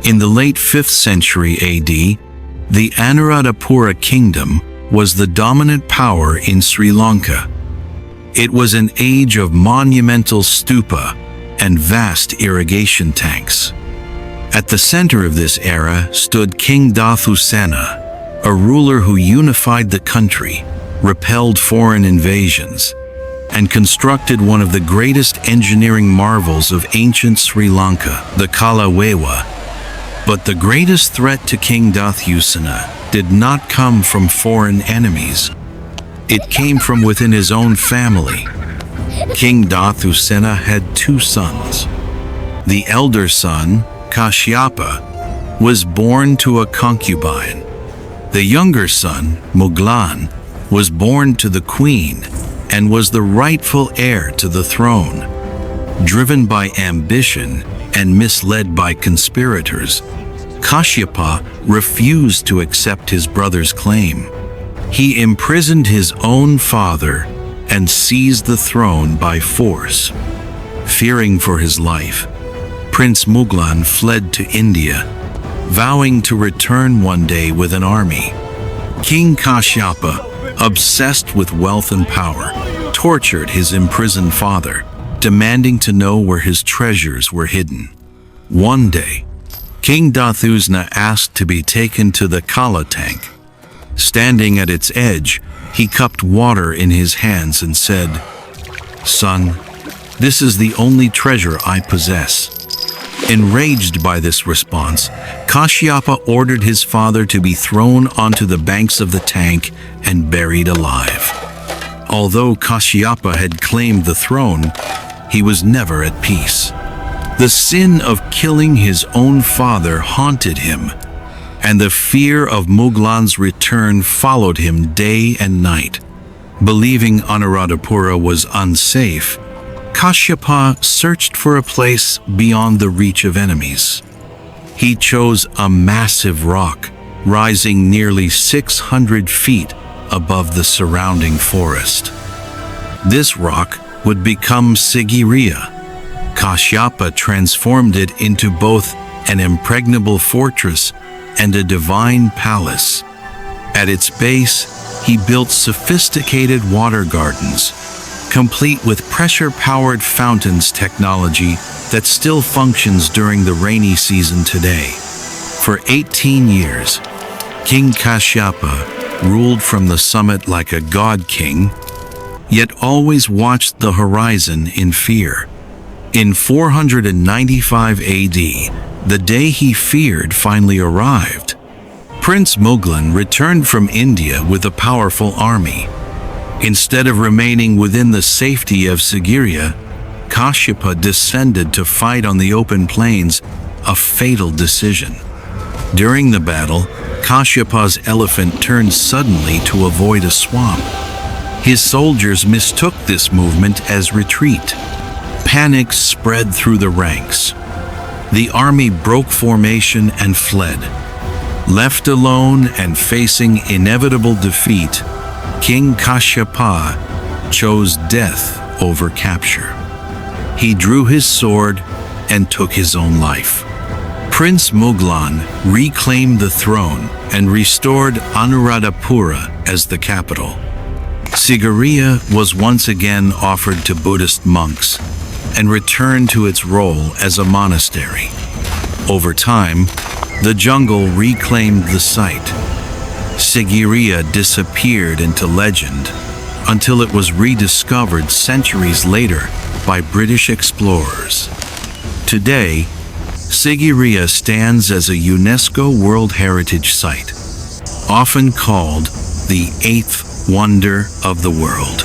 In the late 5th century AD, the Anuradhapura kingdom was the dominant power in Sri Lanka. It was an age of monumental stupa and vast irrigation tanks. At the center of this era stood King Dathusena, a ruler who unified the country, repelled foreign invasions, and constructed one of the greatest engineering marvels of ancient Sri Lanka, the Kalawewa. But the greatest threat to King Dathusena did not come from foreign enemies. It came from within his own family. King Dathusena had 2 sons. The elder son, Kashyapa, was born to a concubine. The younger son, Muglan, was born to the queen and was the rightful heir to the throne. Driven by ambition and misled by conspirators, Kashyapa refused to accept his brother's claim. He imprisoned his own father and seized the throne by force. Fearing for his life, Prince Muglan fled to India, vowing to return one day with an army. King Kashyapa, obsessed with wealth and power, tortured his imprisoned father, demanding to know where his treasures were hidden. One day, King Dathusena asked to be taken to the Kala tank. Standing at its edge, he cupped water in his hands and said, "Son, this is the only treasure I possess." Enraged by this response, Kashyapa ordered his father to be thrown onto the banks of the tank and buried alive. Although Kashyapa had claimed the throne, he was never at peace. The sin of killing his own father haunted him, and the fear of Muglan's return followed him day and night. Believing Anuradhapura was unsafe, Kashyapa searched for a place beyond the reach of enemies. He chose a massive rock, rising nearly 600 feet above the surrounding forest. This rock would become Sigiriya. Kashyapa transformed it into both an impregnable fortress and a divine palace. At its base, he built sophisticated water gardens, complete with pressure-powered fountains technology that still functions during the rainy season today. For 18 years, King Kashyapa ruled from the summit like a god king, yet always watched the horizon in fear. In 495 AD, the day he feared finally arrived. Prince Muglan returned from India with a powerful army. Instead of remaining within the safety of Sigiriya, Kashyapa descended to fight on the open plains, a fatal decision. During the battle, Kashyapa's elephant turned suddenly to avoid a swamp. His soldiers mistook this movement as retreat. Panic spread through the ranks. The army broke formation and fled. Left alone and facing inevitable defeat, King Kashyapa chose death over capture. He drew his sword and took his own life. Prince Muglan reclaimed the throne and restored Anuradhapura as the capital. Sigiriya was once again offered to Buddhist monks and returned to its role as a monastery. Over time, the jungle reclaimed the site. Sigiriya disappeared into legend until it was rediscovered centuries later by British explorers. Today, Sigiriya stands as a UNESCO World Heritage Site, often called the 8th wonder of the world.